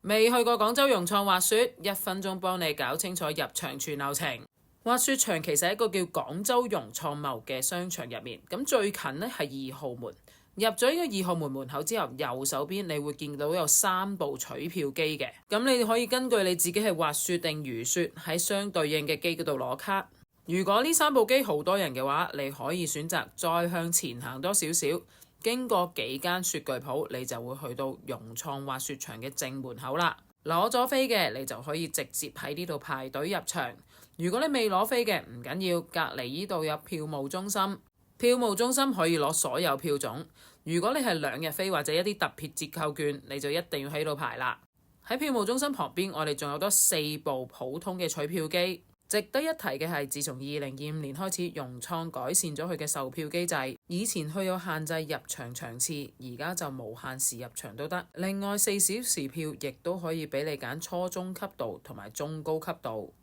未去過廣州融創滑雪，1分鐘幫你搞清楚入場全流程。滑雪場其實係一個叫廣州融創貿嘅商場入面，咁最近呢係2號門。入咗呢個2號門門口之後，右手邊你會見到有3部取票機嘅，咁你可以根據你自己係滑雪定如雪喺相對應嘅機嗰度攞卡。如果呢3部機好多人嘅話，你可以選擇再向前行多少少，經過幾間雪具鋪，你就會去到融創滑雪場嘅正門口啦。攞咗飛嘅你就可以直接喺呢度排隊入場。如果你未攞飛嘅唔緊要，隔離呢度有票務中心，票務中心可以攞所有票種。如果你係2日飛或者一啲特別折扣券，你就一定要喺度排啦。喺票務中心旁邊，我哋仲有多4部普通嘅取票機。值得一提嘅係，自從2025年開始，融創改善咗佢嘅售票機制。以前佢有限制入場場次，而家就無限時入場都得。另外4小時票亦都可以俾你揀初中級度同埋中高級度。